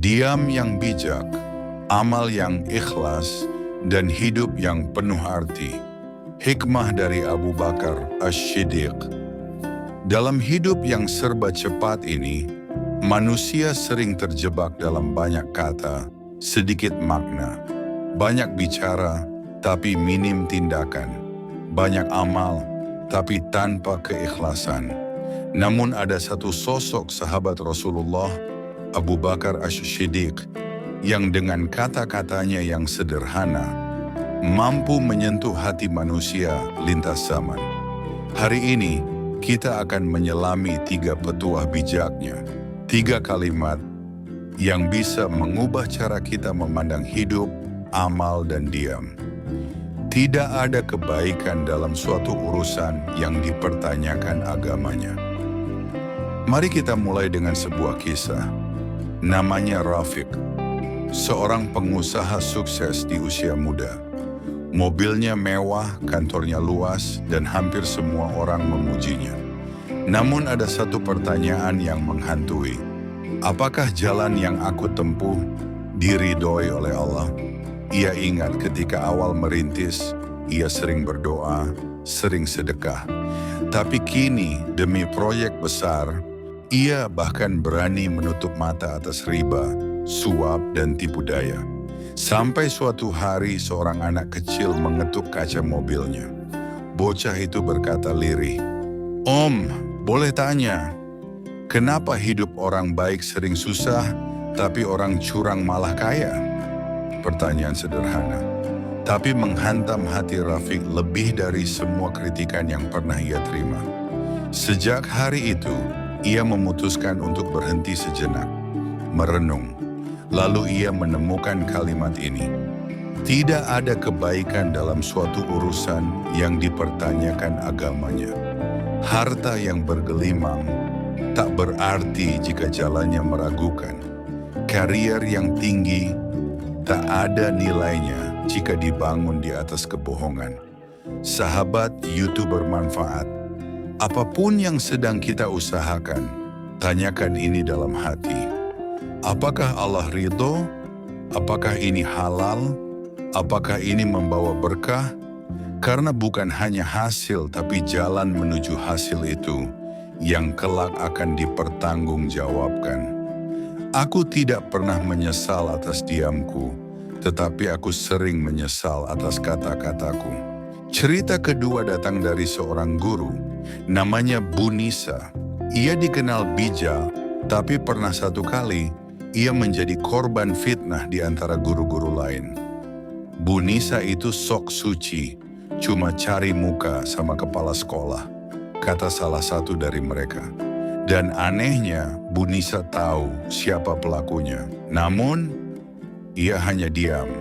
Diam yang bijak, amal yang ikhlas, dan hidup yang penuh arti. Hikmah dari Abu Bakar As-Siddiq. Dalam hidup yang serba cepat ini, manusia sering terjebak dalam banyak kata, sedikit makna. Banyak bicara, tapi minim tindakan. Banyak amal, tapi tanpa keikhlasan. Namun ada satu sosok sahabat Rasulullah, Abu Bakar As-Siddiq, yang dengan kata-katanya yang sederhana, mampu menyentuh hati manusia lintas zaman. Hari ini, kita akan menyelami 3 petuah bijaknya, 3 kalimat yang bisa mengubah cara kita memandang hidup, amal, dan diam. Tidak ada kebaikan dalam suatu urusan yang dipertanyakan agamanya. Mari kita mulai dengan sebuah kisah. Namanya Rafiq, seorang pengusaha sukses di usia muda. Mobilnya mewah, kantornya luas, dan hampir semua orang memujinya. Namun ada satu pertanyaan yang menghantui. Apakah jalan yang aku tempuh diridhoi oleh Allah? Ia ingat ketika awal merintis, ia sering berdoa, sering sedekah. Tapi kini demi proyek besar, ia bahkan berani menutup mata atas riba, suap, dan tipu daya. Sampai suatu hari seorang anak kecil mengetuk kaca mobilnya. Bocah itu berkata lirih, "Om, boleh tanya, kenapa hidup orang baik sering susah, tapi orang curang malah kaya?" Pertanyaan sederhana, tapi menghantam hati Rafiq lebih dari semua kritikan yang pernah ia terima. Sejak hari itu, ia memutuskan untuk berhenti sejenak, merenung. Lalu ia menemukan kalimat ini, "Tidak ada kebaikan dalam suatu urusan yang dipertanyakan agamanya. Harta yang bergelimang tak berarti jika jalannya meragukan. Karier yang tinggi tak ada nilainya jika dibangun di atas kebohongan." Sahabat YouTuber Manfaat, apapun yang sedang kita usahakan, tanyakan ini dalam hati. Apakah Allah ridho? Apakah ini halal? Apakah ini membawa berkah? Karena bukan hanya hasil, tapi jalan menuju hasil itu yang kelak akan dipertanggungjawabkan. Aku tidak pernah menyesal atas diamku, tetapi aku sering menyesal atas kata-kataku. Cerita kedua datang dari seorang guru, namanya Bu Nisa. Ia dikenal bijak, tapi pernah satu kali ia menjadi korban fitnah di antara guru-guru lain. Bu Nisa itu sok suci, cuma cari muka sama kepala sekolah, kata salah satu dari mereka. Dan anehnya, Bu Nisa tahu siapa pelakunya. Namun, ia hanya diam.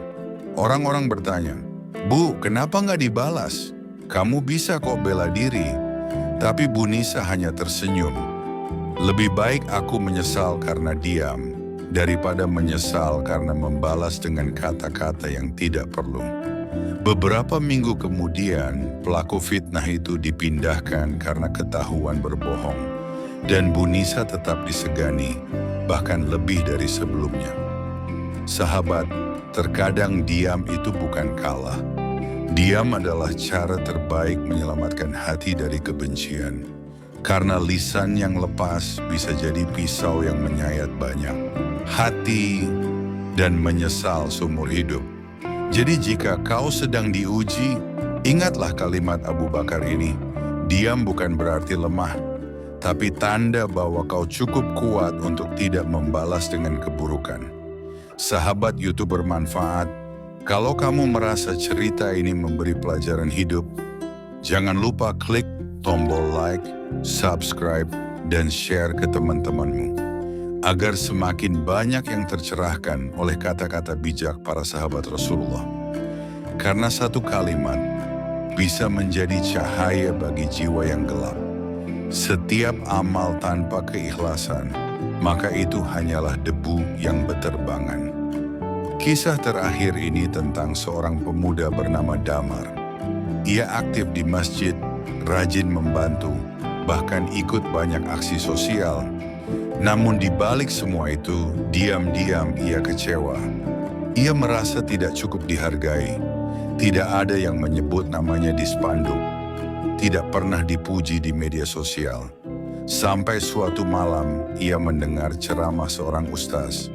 Orang-orang bertanya, "Bu, kenapa nggak dibalas? Kamu bisa kok bela diri." Tapi Bu Nisa hanya tersenyum. "Lebih baik aku menyesal karena diam, daripada menyesal karena membalas dengan kata-kata yang tidak perlu." Beberapa minggu kemudian, pelaku fitnah itu dipindahkan karena ketahuan berbohong. Dan Bu Nisa tetap disegani, bahkan lebih dari sebelumnya. Sahabat, terkadang diam itu bukan kalah. Diam adalah cara terbaik menyelamatkan hati dari kebencian. Karena lisan yang lepas bisa jadi pisau yang menyayat banyak hati dan menyesal seumur hidup. Jadi jika kau sedang diuji, ingatlah kalimat Abu Bakar ini. Diam bukan berarti lemah, tapi tanda bahwa kau cukup kuat untuk tidak membalas dengan keburukan. Sahabat YouTuber Manfaat, kalau kamu merasa cerita ini memberi pelajaran hidup, jangan lupa klik tombol like, subscribe, dan share ke teman-temanmu, agar semakin banyak yang tercerahkan oleh kata-kata bijak para sahabat Rasulullah. Karena satu kalimat bisa menjadi cahaya bagi jiwa yang gelap. Setiap amal tanpa keikhlasan, maka itu hanyalah debu yang beterbangan. Kisah terakhir ini tentang seorang pemuda bernama Damar. Ia aktif di masjid, rajin membantu, bahkan ikut banyak aksi sosial. Namun di balik semua itu, diam-diam ia kecewa. Ia merasa tidak cukup dihargai. Tidak ada yang menyebut namanya di spanduk. Tidak pernah dipuji di media sosial. Sampai suatu malam, ia mendengar ceramah seorang ustaz.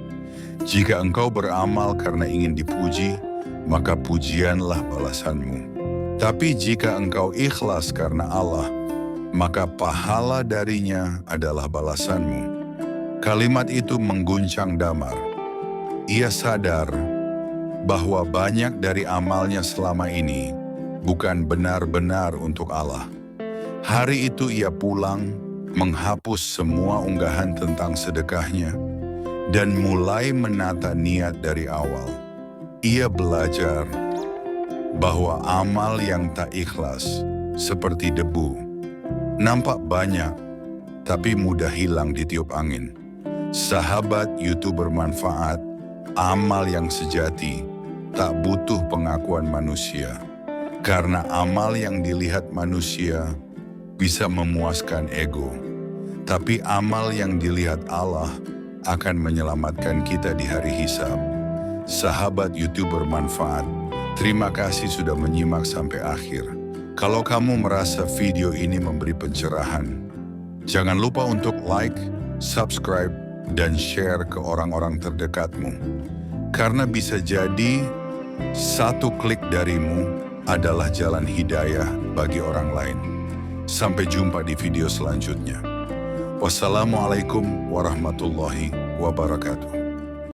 Jika engkau beramal karena ingin dipuji, maka pujianlah balasanmu. Tapi jika engkau ikhlas karena Allah, maka pahala darinya adalah balasanmu. Kalimat itu mengguncang Damar. Ia sadar bahwa banyak dari amalnya selama ini bukan benar-benar untuk Allah. Hari itu ia pulang, menghapus semua unggahan tentang sedekahnya, dan mulai menata niat dari awal. Ia belajar bahwa amal yang tak ikhlas seperti debu. Nampak banyak, tapi mudah hilang ditiup angin. Sahabat YouTuber manfaat, amal yang sejati tak butuh pengakuan manusia. Karena amal yang dilihat manusia bisa memuaskan ego. Tapi amal yang dilihat Allah akan menyelamatkan kita di hari hisab. Sahabat YouTuber manfaat, terima kasih sudah menyimak sampai akhir. Kalau kamu merasa video ini memberi pencerahan, jangan lupa untuk like, subscribe, dan share ke orang-orang terdekatmu. Karena bisa jadi satu klik darimu adalah jalan hidayah bagi orang lain. Sampai jumpa di video selanjutnya. Wassalamualaikum warahmatullahi wabarakatuh.